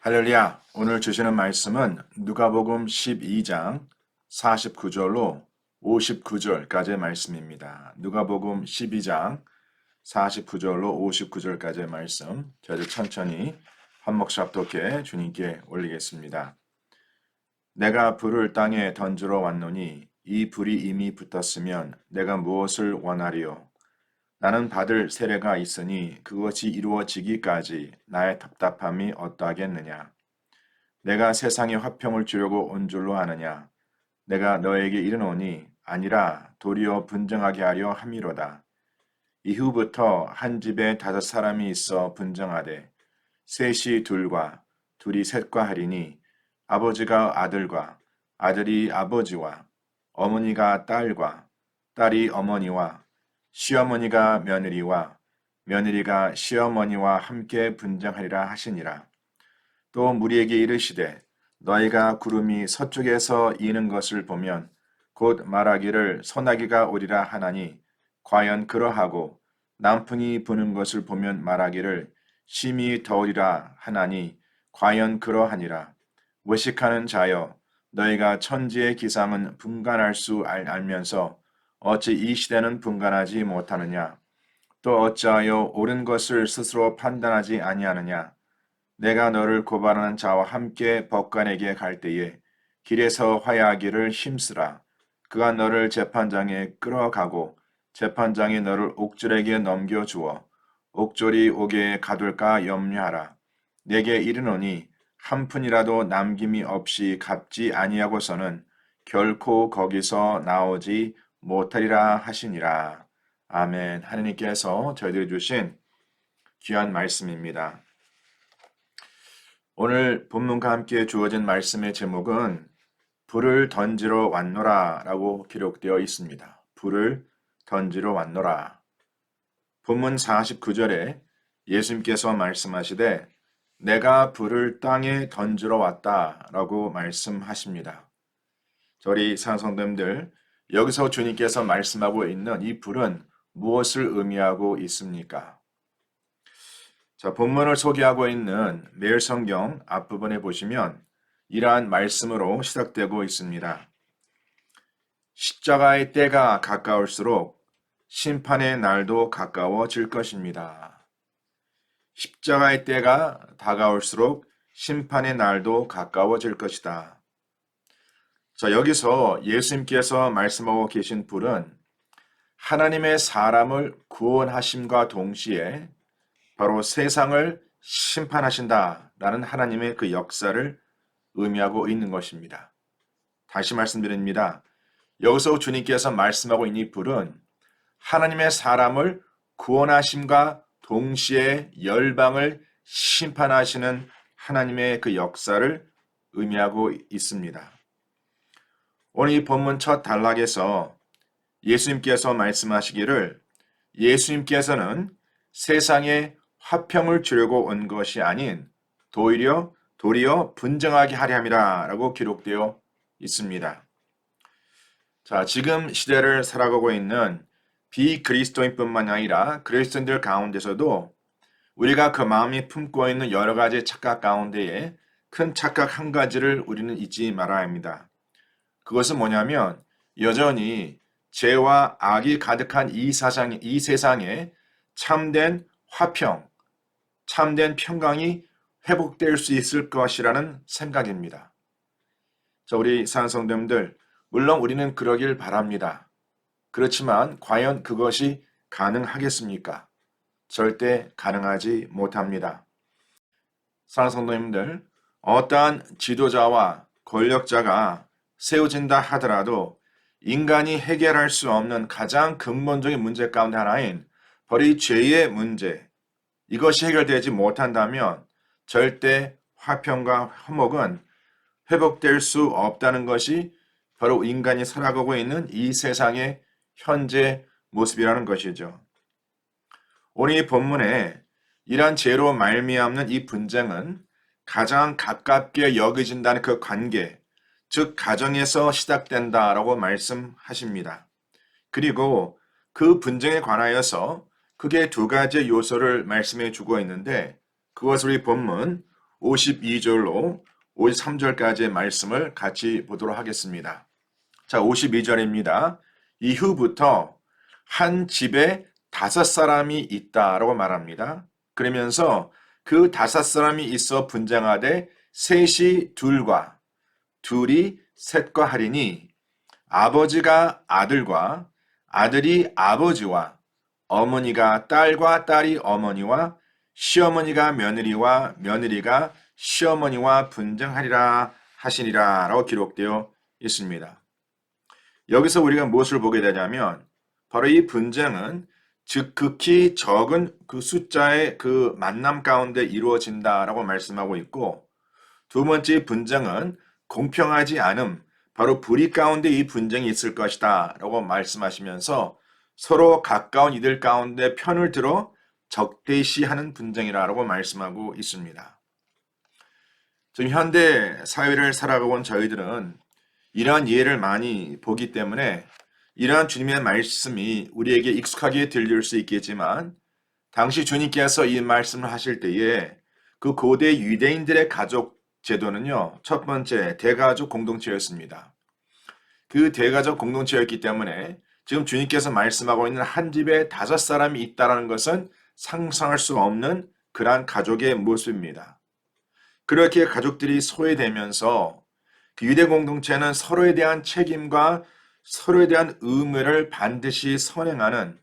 할렐루야! 오늘 주시는 말씀은 누가복음 12장 49절로 59절까지의 말씀입니다. 누가복음 12장 49절로 59절까지의 말씀, 저희들 천천히 한 목씩 합독해 주님께 올리겠습니다. 내가 불을 땅에 던지러 왔노니 이 불이 이미 붙었으면 내가 무엇을 원하리요? 나는 받을 세례가 있으니 그것이 이루어지기까지 나의 답답함이 어떠하겠느냐? 내가 세상에 화평을 주려고 온 줄로 아느냐? 내가 너에게 이르노니 아니라 도리어 분정하게 하려 함이로다. 이후부터 한 집에 5사람이 있어 분정하되 셋이 둘과 둘이 셋과 하리니 아버지가 아들과 아들이 아버지와 어머니가 딸과 딸이 어머니와 시어머니가 며느리와 며느리가 시어머니와 함께 분정하리라 하시니라. 또 무리에게 이르시되 너희가 구름이 서쪽에서 이는 것을 보면 곧 말하기를 소나기가 오리라 하나니 과연 그러하고 남풍이 부는 것을 보면 말하기를 심히 더우리라 하나니 과연 그러하니라. 외식하는 자여 너희가 천지의 기상은 분간할 수 알면서 어찌 이 시대는 분간하지 못하느냐? 또 어찌하여 옳은 것을 스스로 판단하지 아니하느냐? 내가 너를 고발하는 자와 함께 법관에게 갈 때에 길에서 화해하기를 힘쓰라. 그가 너를 재판장에 끌어가고 재판장이 너를 옥졸에게 넘겨주어 옥졸이 옥에 가둘까 염려하라. 내게 이르노니 한 푼이라도 남김이 없이 갚지 아니하고서는 결코 거기서 나오지 못하리라 하시니라. 아멘. 하느님께서 저희들이 주신 귀한 말씀입니다. 오늘 본문과 함께 주어진 말씀의 제목은 불을 던지러 왔노라 라고 기록되어 있습니다. 불을 던지러 왔노라. 본문 49절에 예수님께서 말씀하시되 내가 불을 땅에 던지러 왔다 라고 말씀하십니다. 저희 사랑성도님들, 여기서 주님께서 말씀하고 있는 이 불은 무엇을 의미하고 있습니까? 자, 본문을 소개하고 있는 매일 성경 앞부분에 보시면 이러한 말씀으로 시작되고 있습니다. 십자가의 때가 가까울수록 심판의 날도 가까워질 것입니다. 십자가의 때가 다가올수록 심판의 날도 가까워질 것이다. 자, 여기서 예수님께서 말씀하고 계신 불은 하나님의 사람을 구원하심과 동시에 바로 세상을 심판하신다라는 하나님의 그 역사를 의미하고 있는 것입니다. 다시 말씀드립니다. 여기서 주님께서 말씀하고 있는 이 불은 하나님의 사람을 구원하심과 동시에 열방을 심판하시는 하나님의 그 역사를 의미하고 있습니다. 오늘 이 본문 첫 단락에서 예수님께서 말씀하시기를 예수님께서는 세상에 화평을 주려고 온 것이 아닌 도리어 분정하게 하려 함이라 라고 기록되어 있습니다. 자, 지금 시대를 살아가고 있는 비그리스도인뿐만 아니라 그리스도인들 가운데서도 우리가 그 마음이 품고 있는 여러 가지 착각 가운데에 큰 착각 한 가지를 우리는 잊지 말아야 합니다. 그것은 뭐냐면 여전히 죄와 악이 가득한 이 세상에 참된 화평, 참된 평강이 회복될 수 있을 것이라는 생각입니다. 자, 우리 사랑성도님들, 물론 우리는 그러길 바랍니다. 그렇지만 과연 그것이 가능하겠습니까? 절대 가능하지 못합니다. 사랑성도님들, 어떠한 지도자와 권력자가 세워진다 하더라도 인간이 해결할 수 없는 가장 근본적인 문제 가운데 하나인 바로 이 죄의 문제, 이것이 해결되지 못한다면 절대 화평과 화목은 회복될 수 없다는 것이 바로 인간이 살아가고 있는 이 세상의 현재 모습이라는 것이죠. 오늘 이 본문에 이러한 죄로 말미암는 이 분쟁은 가장 가깝게 여겨진다는 그 관계, 즉 가정에서 시작된다라고 말씀하십니다. 그리고 그 분쟁에 관하여서 크게 두 가지 요소를 말씀해 주고 있는데 그것을 우리 본문 52절로 53절까지의 말씀을 같이 보도록 하겠습니다. 자, 52절입니다. 이후부터 한 집에 5사람이 있다라고 말합니다. 그러면서 그 5사람이 있어 분쟁하되 셋이 둘과 둘이 셋과 하리니 아버지가 아들과 아들이 아버지와 어머니가 딸과 딸이 어머니와 시어머니가 며느리와 며느리가 시어머니와 분쟁하리라 하시니라 라고 기록되어 있습니다. 여기서 우리가 무엇을 보게 되냐면 바로 이 분쟁은 극히 적은 그 숫자의 그 만남 가운데 이루어진다라고 말씀하고 있고, 두 번째 분쟁은 공평하지 않음, 바로 불의 가운데 이 분쟁이 있을 것이다 라고 말씀하시면서 서로 가까운 이들 가운데 편을 들어 적대시하는 분쟁이라고 말씀하고 있습니다. 지금 현대 사회를 살아가고 온 저희들은 이러한 예를 많이 보기 때문에 이러한 주님의 말씀이 우리에게 익숙하게 들릴 수 있겠지만, 당시 주님께서 이 말씀을 하실 때에 그 고대 유대인들의 가족 제도는요, 첫 번째 대가족 공동체였습니다. 그 대가족 공동체였기 때문에 지금 주님께서 말씀하고 있는 한 집에 5사람이 있다는 것은 상상할 수 없는 그러한 가족의 모습입니다. 그렇게 가족들이 소외되면서 그 유대 공동체는 서로에 대한 책임과 서로에 대한 의무를 반드시 선행하는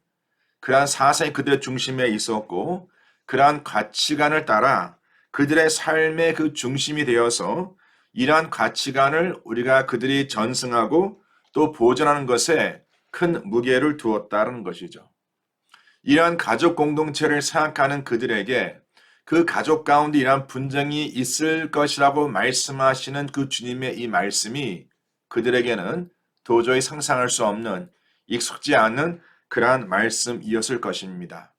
그러한 사상이 그들의 중심에 있었고, 그러한 가치관을 따라 그들의 삶의 그 중심이 되어서 이러한 가치관을 우리가 그들이 전승하고 또 보존하는 것에 큰 무게를 두었다는 것이죠. 이러한 가족 공동체를 생각하는 그들에게 그 가족 가운데 이러한 분쟁이 있을 것이라고 말씀하시는 그 주님의 이 말씀이 그들에게는 도저히 상상할 수 없는, 익숙지 않은 그러한 말씀이었을 것입니다.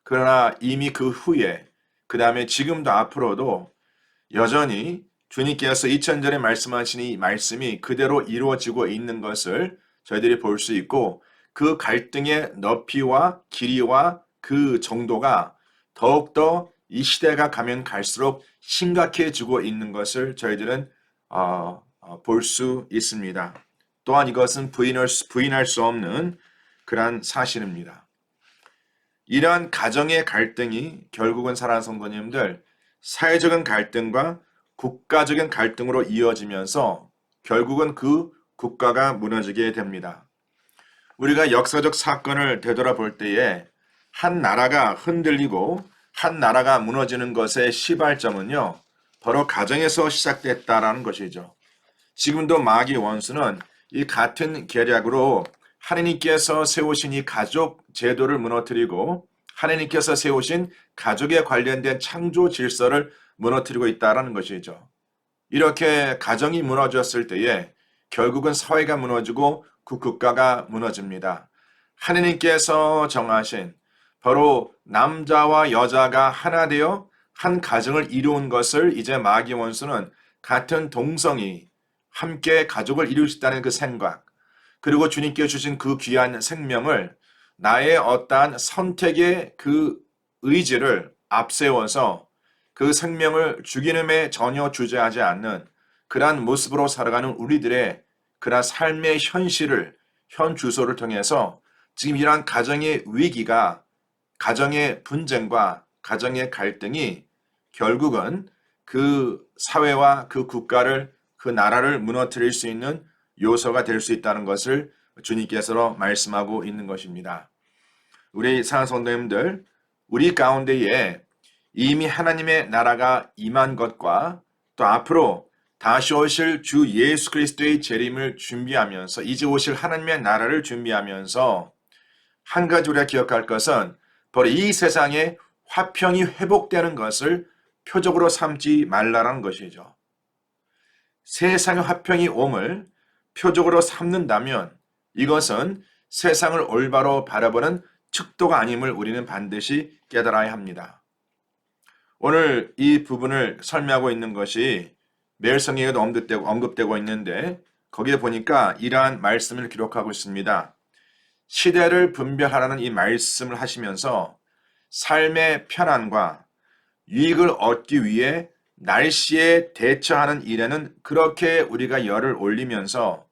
그러나 이미 그 후에, 그 다음에 지금도 앞으로도 여전히 주님께서 2000전에 말씀하신 이 말씀이 그대로 이루어지고 있는 것을 저희들이 볼 수 있고, 그 갈등의 높이와 길이와 그 정도가 더욱더 이 시대가 가면 갈수록 심각해지고 있는 것을 저희들은 볼 수 있습니다. 또한 이것은 부인할 수 없는 그러한 사실입니다. 이러한 가정의 갈등이 결국은 사랑하는 성도님들, 사회적인 갈등과 국가적인 갈등으로 이어지면서 결국은 그 국가가 무너지게 됩니다. 우리가 역사적 사건을 되돌아볼 때에 한 나라가 흔들리고 한 나라가 무너지는 것의 시발점은요, 바로 가정에서 시작됐다라는 것이죠. 지금도 마귀 원수는 이 같은 계략으로 하나님께서 세우신 이 가족 제도를 무너뜨리고 하나님께서 세우신 가족에 관련된 창조 질서를 무너뜨리고 있다는 것이죠. 이렇게 가정이 무너졌을 때에 결국은 사회가 무너지고 그 국가가 무너집니다. 하나님께서 정하신 바로 남자와 여자가 하나 되어 한 가정을 이루은 것을 이제 마귀 원수는 같은 동성이 함께 가족을 이룰 수 있다는 그 생각, 그리고 주님께 주신 그 귀한 생명을 나의 어떠한 선택의 그 의지를 앞세워서 그 생명을 죽이는에 전혀 주저하지 않는 그러한 모습으로 살아가는 우리들의 그러한 삶의 현실을, 현 주소를 통해서 지금 이러한 가정의 위기가, 가정의 분쟁과 가정의 갈등이 결국은 그 사회와 그 국가를, 그 나라를 무너뜨릴 수 있는 요소가 될 수 있다는 것을 주님께서 말씀하고 있는 것입니다. 우리 사랑하는 성도님들, 우리 가운데에 이미 하나님의 나라가 임한 것과 또 앞으로 다시 오실 주 예수 그리스도의 재림을 준비하면서, 이제 오실 하나님의 나라를 준비하면서 한 가지 우리가 기억할 것은 바로 이 세상에 화평이 회복되는 것을 표적으로 삼지 말라라는 것이죠. 세상의 화평이 옴을 표적으로 삼는다면 이것은 세상을 올바로 바라보는 측도가 아님을 우리는 반드시 깨달아야 합니다. 오늘 이 부분을 설명하고 있는 것이 매일 성경에도 언급되고 있는데, 거기에 보니까 이러한 말씀을 기록하고 있습니다. 시대를 분별하라는 이 말씀을 하시면서 삶의 편안과 유익을 얻기 위해 날씨에 대처하는 일에는 그렇게 우리가 열을 올리면서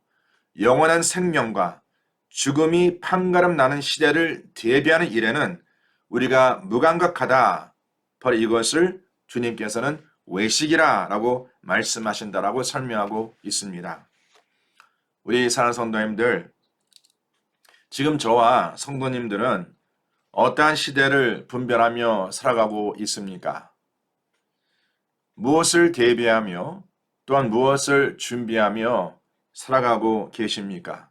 영원한 생명과 죽음이 판가름 나는 시대를 대비하는 일에는 우리가 무감각하다. 바로 이것을 주님께서는 외식이라고 말씀하신다라고 설명하고 있습니다. 우리 사랑하는 성도님들, 지금 저와 성도님들은 어떠한 시대를 분별하며 살아가고 있습니까? 무엇을 대비하며 또한 무엇을 준비하며 살아가고 계십니까?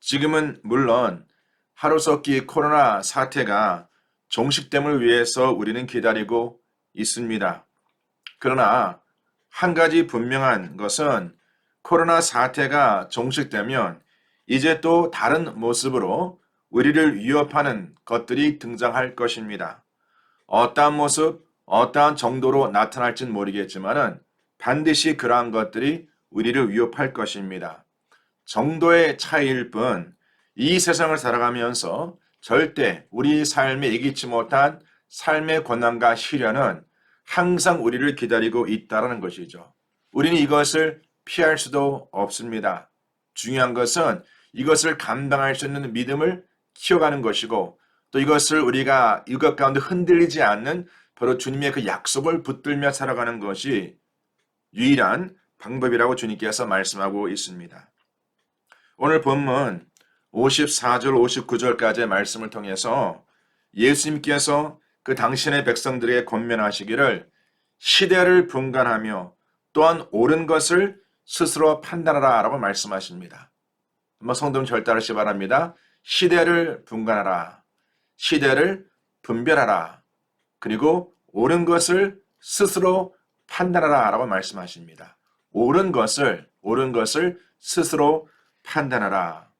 지금은 물론 하루속히 코로나 사태가 종식됨을 위해서 우리는 기다리고 있습니다. 그러나 한 가지 분명한 것은 코로나 사태가 종식되면 이제 또 다른 모습으로 우리를 위협하는 것들이 등장할 것입니다. 어떠한 모습, 어떠한 정도로 나타날지는 모르겠지만은 반드시 그러한 것들이 우리를 위협할 것입니다. 정도의 차이일 뿐 이 세상을 살아가면서 절대 우리 삶에 이기지 못한 삶의 고난과 시련은 항상 우리를 기다리고 있다는 것이죠. 우리는 이것을 피할 수도 없습니다. 중요한 것은 이것을 감당할 수 있는 믿음을 키워가는 것이고 또 우리가 이것 가운데 흔들리지 않는 바로 주님의 그 약속을 붙들며 살아가는 것이 유일한 방법이라고 주님께서 말씀하고 있습니다. 오늘 본문 54절 59절까지의 말씀을 통해서 예수님께서 그 당신의 백성들에게 권면하시기를 시대를 분간하며 또한 옳은 것을 스스로 판단하라 라고 말씀하십니다. 한번 성도님 절 따르시 바랍니다. 시대를 분간하라. 시대를 분별하라. 그리고 옳은 것을 스스로 판단하라 라고 말씀하십니다. 옳은 것을 스스로 판단하라.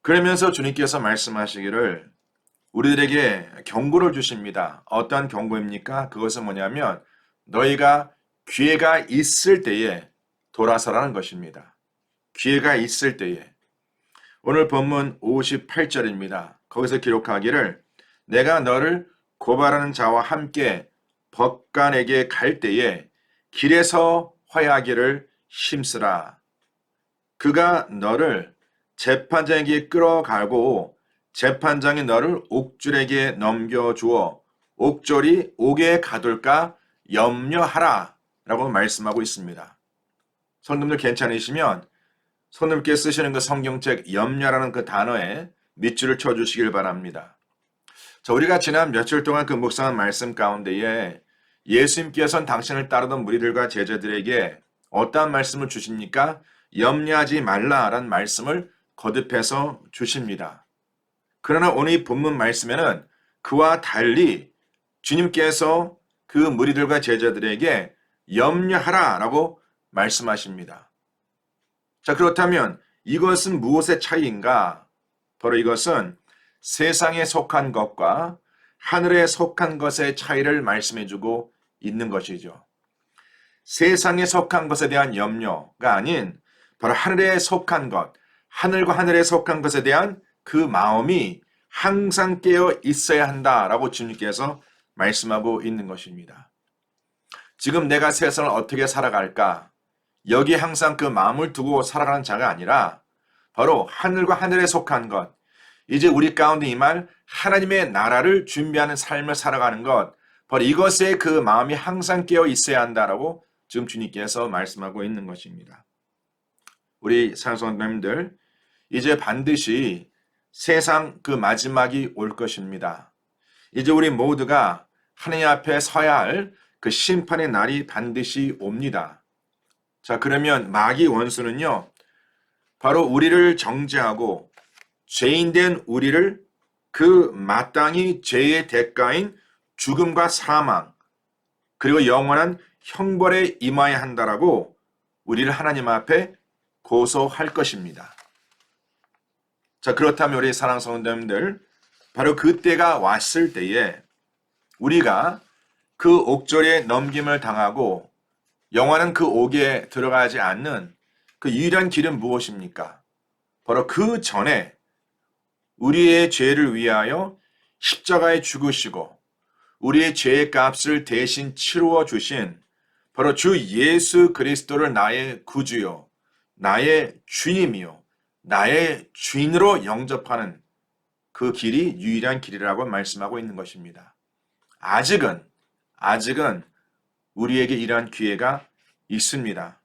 그러면서 주님께서 말씀하시기를 우리들에게 경고를 주십니다. 어떠한 경고입니까? 그것은 뭐냐면 너희가 기회가 있을 때에 돌아서라는 것입니다. 기회가 있을 때에. 오늘 본문 58절입니다. 거기서 기록하기를 내가 너를 고발하는 자와 함께 법관에게 갈 때에 길에서 화해하기를 힘쓰라. 그가 너를 재판장에게 끌어가고 재판장이 너를 옥졸에게 넘겨주어 옥졸이 옥에 가둘까 염려하라 라고 말씀하고 있습니다. 성도님들 괜찮으시면 성도님께 쓰시는 그 성경책 염려라는 그 단어에 밑줄을 쳐주시길 바랍니다. 자, 우리가 지난 며칠 동안 그 묵상한 말씀 가운데에 예수님께서는 당신을 따르던 무리들과 제자들에게 어떠한 말씀을 주십니까? 염려하지 말라라는 말씀을 거듭해서 주십니다. 그러나 오늘 이 본문 말씀에는 그와 달리 주님께서 그 무리들과 제자들에게 염려하라 라고 말씀하십니다. 자, 그렇다면 이것은 무엇의 차이인가? 바로 이것은 세상에 속한 것과 하늘에 속한 것의 차이를 말씀해주고 있는 것이죠. 세상에 속한 것에 대한 염려가 아닌 바로 하늘에 속한 것, 하늘과 하늘에 속한 것에 대한 그 마음이 항상 깨어 있어야 한다라고 주님께서 말씀하고 있는 것입니다. 지금 내가 세상을 어떻게 살아갈까? 여기에 항상 그 마음을 두고 살아가는 자가 아니라 바로 하늘과 하늘에 속한 것, 이제 우리 가운데 임할 하나님의 나라를 준비하는 삶을 살아가는 것, 바로 이것에 그 마음이 항상 깨어 있어야 한다라고 지금 주님께서 말씀하고 있는 것입니다. 우리 사랑하는 이제 반드시 세상 그 마지막이 올 것입니다. 이제 우리 모두가 하나님 앞에 서야 할 그 심판의 날이 반드시 옵니다. 자, 그러면 마귀 원수는요, 바로 우리를 정죄하고 죄인된 우리를 그 마땅히 죄의 대가인 죽음과 사망, 그리고 영원한 형벌에 임하여야 한다라고 우리를 하나님 앞에 고소할 것입니다. 자, 그렇다면 우리 사랑하는 성도님들, 바로 그때가 왔을 때에 우리가 그 옥졸에 넘김을 당하고 영원한 그 옥에 들어가지 않는 그 유일한 길은 무엇입니까? 바로 그 전에 우리의 죄를 위하여 십자가에 죽으시고 우리의 죄의 값을 대신 치루어 주신 바로 주 예수 그리스도를 나의 구주요, 나의 주님이요, 나의 주인으로 영접하는 그 길이 유일한 길이라고 말씀하고 있는 것입니다. 아직은 우리에게 이러한 기회가 있습니다.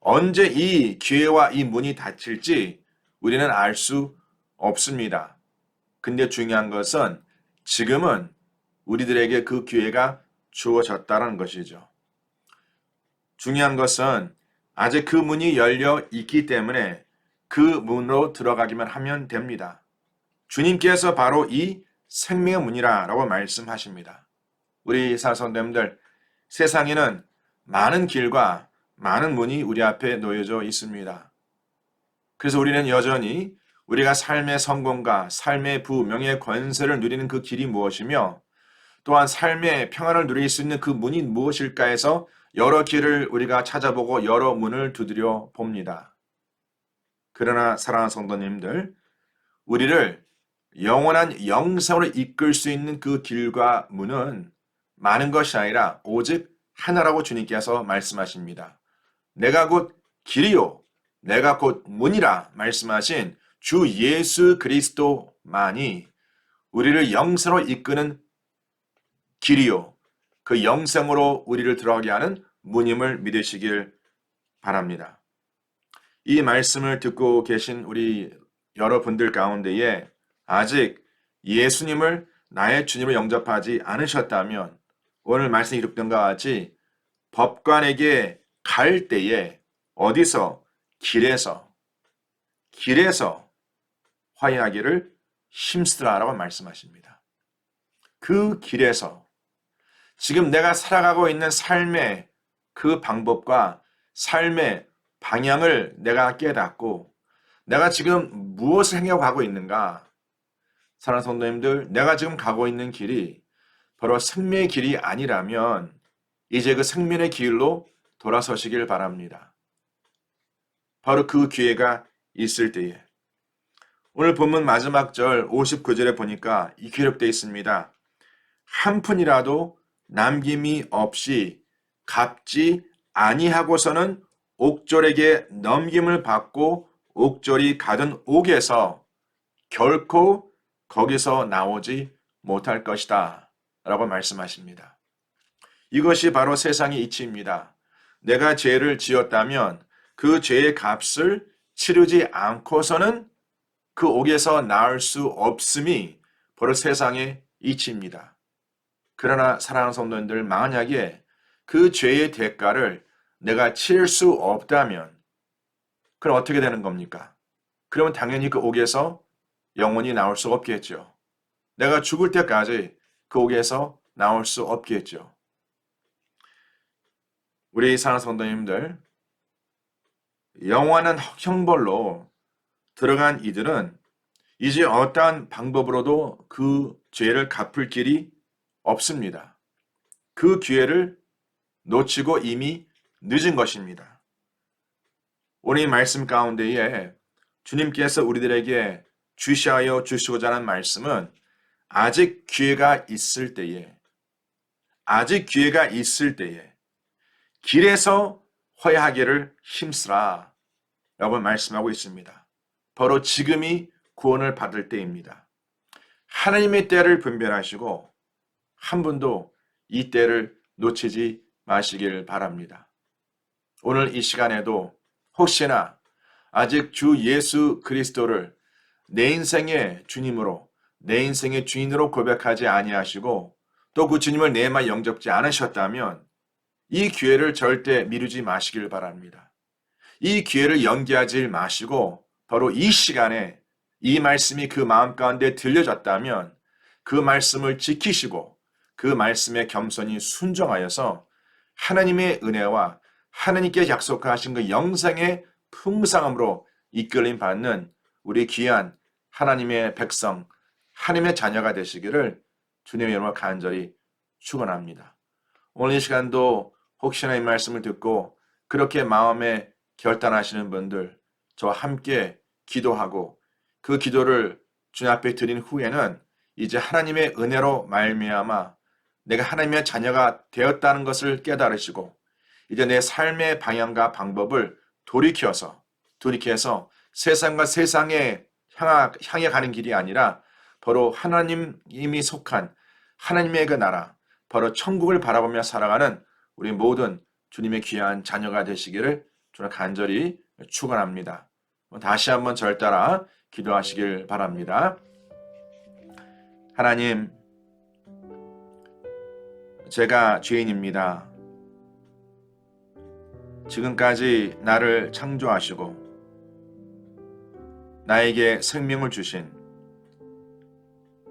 언제 이 기회와 이 문이 닫힐지 우리는 알 수 없습니다. 근데 중요한 것은 지금은 우리들에게 그 기회가 주어졌다는 것이죠. 중요한 것은 아직 그 문이 열려 있기 때문에 그 문으로 들어가기만 하면 됩니다. 주님께서 바로 이 생명의 문이라고 말씀하십니다. 우리 사성도님들, 세상에는 많은 길과 많은 문이 우리 앞에 놓여져 있습니다. 그래서 우리는 여전히 우리가 삶의 성공과 삶의 부, 명예, 권세를 누리는 그 길이 무엇이며 또한 삶의 평안을 누릴 수 있는 그 문이 무엇일까 해서 여러 길을 우리가 찾아보고 여러 문을 두드려 봅니다. 그러나 사랑하는 성도님들, 우리를 영원한 영생으로 이끌 수 있는 그 길과 문은 많은 것이 아니라 오직 하나라고 주님께서 말씀하십니다. 내가 곧 길이요, 내가 곧 문이라 말씀하신 주 예수 그리스도만이 우리를 영생으로 이끄는 길이요, 그 영생으로 우리를 들어가게 하는 문임을 믿으시길 바랍니다. 이 말씀을 듣고 계신 우리 여러분들 가운데에 아직 예수님을 나의 주님으로 영접하지 않으셨다면 오늘 말씀이 이룩된 것 같이 법관에게 갈 때에 어디서? 길에서 화해하기를 힘쓰라라고 말씀하십니다. 그 길에서 지금 내가 살아가고 있는 삶의 그 방법과 삶의 방향을 내가 깨닫고 내가 지금 무엇을 행하고 가고 있는가? 사랑하는 성도님들, 내가 지금 가고 있는 길이 바로 생명의 길이 아니라면 이제 그 생명의 길로 돌아서시길 바랍니다. 바로 그 기회가 있을 때에 오늘 본문 마지막 절 59절에 보니까 이 기록되어 있습니다. 한 푼이라도 남김이 없이 갚지 아니하고서는 옥졸에게 넘김을 받고 옥졸이 가든 옥에서 결코 거기서 나오지 못할 것이다 라고 말씀하십니다. 이것이 바로 세상의 이치입니다. 내가 죄를 지었다면 그 죄의 값을 치르지 않고서는 그 옥에서 나올 수 없음이 바로 세상의 이치입니다. 그러나 사랑하는 성도님들, 만약에 그 죄의 대가를 내가 치를 수 없다면 그럼 어떻게 되는 겁니까? 그러면 당연히 그 옥에서 영원히 나올 수 없겠죠. 내가 죽을 때까지 그 옥에서 나올 수 없겠죠. 우리 사랑하는 성도님들, 영원한 형벌로 들어간 이들은 이제 어떠한 방법으로도 그 죄를 갚을 길이 없습니다. 그 기회를 놓치고 이미 늦은 것입니다. 오늘 이 말씀 가운데에 주님께서 우리들에게 주시하여 주시고자 하는 말씀은 아직 기회가 있을 때에 길에서 화해하기를 힘쓰라 라고 말씀하고 있습니다. 바로 지금이 구원을 받을 때입니다. 하나님의 때를 분별하시고 한 분도 이 때를 놓치지 마시길 바랍니다. 오늘 이 시간에도 혹시나 아직 주 예수 그리스도를 내 인생의 주님으로, 내 인생의 주인으로 고백하지 아니하시고 또 그 주님을 내 마음에 영접지 않으셨다면 이 기회를 절대 미루지 마시길 바랍니다. 이 기회를 연기하지 마시고 바로 이 시간에 이 말씀이 그 마음 가운데 들려졌다면 그 말씀을 지키시고 그 말씀에 겸손히 순종하여서 하나님의 은혜와 하나님께 약속하신 그 영생의 풍성함으로 이끌림 받는 우리 귀한 하나님의 백성, 하나님의 자녀가 되시기를 주님의 이름으로 간절히 축원합니다. 오늘 이 시간도 혹시나 이 말씀을 듣고 그렇게 마음에 결단하시는 분들, 저와 함께 기도하고 그 기도를 주님 앞에 드린 후에는 이제 하나님의 은혜로 말미암아 내가 하나님의 자녀가 되었다는 것을 깨달으시고 이제 내 삶의 방향과 방법을 돌이켜서 세상과 세상에 향해 가는 길이 아니라 바로 하나님이 속한 하나님의 그 나라, 바로 천국을 바라보며 살아가는 우리 모든 주님의 귀한 자녀가 되시기를 저는 간절히 축원합니다. 다시 한번 절 따라 기도하시길 바랍니다. 하나님, 제가 죄인입니다. 지금까지 나를 창조하시고 나에게 생명을 주신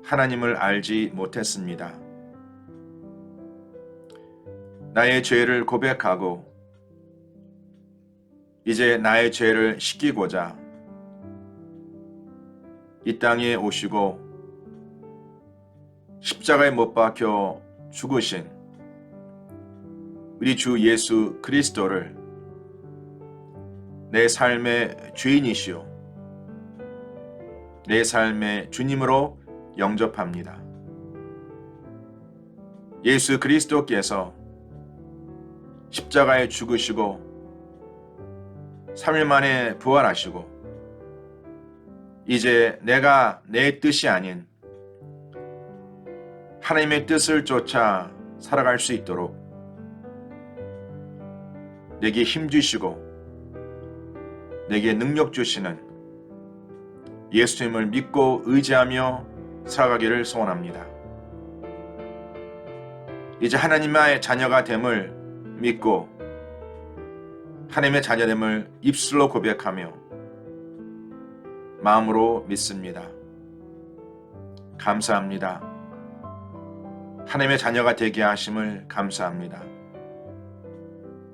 하나님을 알지 못했습니다. 나의 죄를 고백하고 이제 나의 죄를 씻기고자 이 땅에 오시고 십자가에 못 박혀 죽으신 우리 주 예수 그리스도를 내 삶의 주인이시오 내 삶의 주님으로 영접합니다. 예수 그리스도께서 십자가에 죽으시고 3일 만에 부활하시고 이제 내가 내 뜻이 아닌 하나님의 뜻을 쫓아 살아갈 수 있도록 내게 힘 주시고 내게 능력 주시는 예수님을 믿고 의지하며 살아가기를 소원합니다. 이제 하나님의 자녀가 됨을 믿고 하나님의 자녀됨을 입술로 고백하며 마음으로 믿습니다. 감사합니다. 하나님의 자녀가 되게 하심을 감사합니다.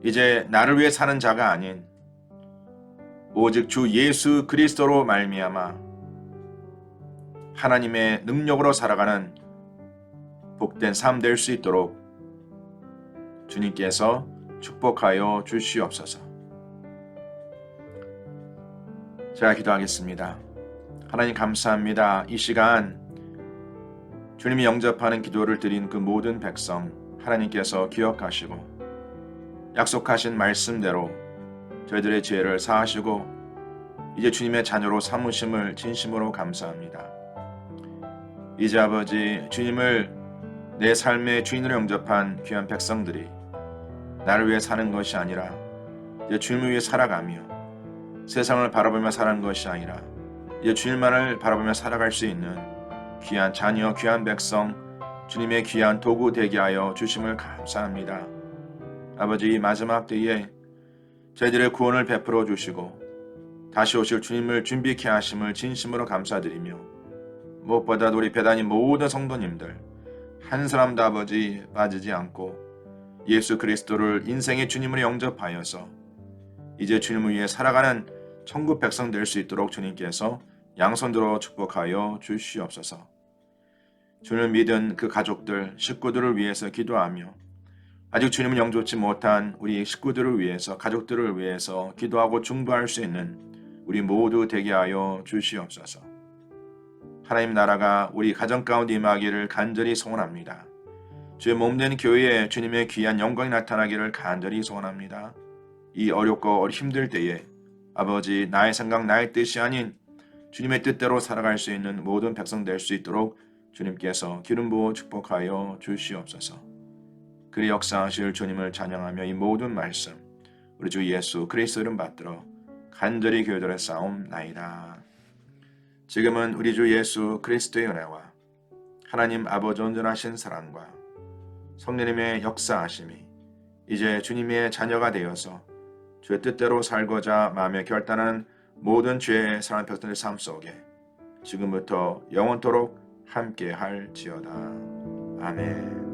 이제 나를 위해 사는 자가 아닌 오직 주 예수 그리스도로 말미암아 하나님의 능력으로 살아가는 복된 삶 될 수 있도록 주님께서 축복하여 주시옵소서. 제가 기도하겠습니다. 하나님 감사합니다. 이 시간 주님이 영접하는 기도를 드린 그 모든 백성 하나님께서 기억하시고 약속하신 말씀대로 저희들의 죄를 사하시고 이제 주님의 자녀로 삼으심을 진심으로 감사합니다. 이제 아버지 주님을 내 삶의 주인으로 영접한 귀한 백성들이 나를 위해 사는 것이 아니라 이제 주님을 위해 살아가며 세상을 바라보며 사는 것이 아니라 이제 주님만을 바라보며 살아갈 수 있는 귀한 자녀, 귀한 백성, 주님의 귀한 도구 되게 하여 주심을 감사합니다. 아버지 이 마지막 때에 저희들의 구원을 베풀어 주시고 다시 오실 주님을 준비케 하심을 진심으로 감사드리며 무엇보다도 우리 배단이 모든 성도님들 한 사람도 아버지 빠지지 않고 예수 그리스도를 인생의 주님으로 영접하여서 이제 주님을 위해 살아가는 천국 백성 될 수 있도록 주님께서 양손들어 축복하여 주시옵소서. 주님을 믿은 그 가족들, 식구들을 위해서 기도하며 아직 주님을 영접지 못한 우리 식구들을 위해서, 가족들을 위해서 기도하고 중보할 수 있는 우리 모두 되게 하여 주시옵소서. 하나님 나라가 우리 가정 가운데 임하기를 간절히 소원합니다. 주의 몸된 교회에 주님의 귀한 영광이 나타나기를 간절히 소원합니다. 이 어렵고 힘들 때에 아버지 나의 생각 나의 뜻이 아닌 주님의 뜻대로 살아갈 수 있는 모든 백성 될 수 있도록 주님께서 기름 부어 축복하여 주시옵소서. 그리 역사하실 주님을 찬양하며 이 모든 말씀 우리 주 예수 그리스도 이름 받들어 간절히 교회들의 싸움나이다. 지금은 우리 주 예수 그리스도의 은혜와 하나님 아버지 온전하신 사랑과 성령님의 역사하심이 이제 주님의 자녀가 되어서 주의 뜻대로 살고자 마음에 결단하는 모든 죄의 사랑 백성의 삶 속에 지금부터 영원토록 함께 할지어다. 아멘.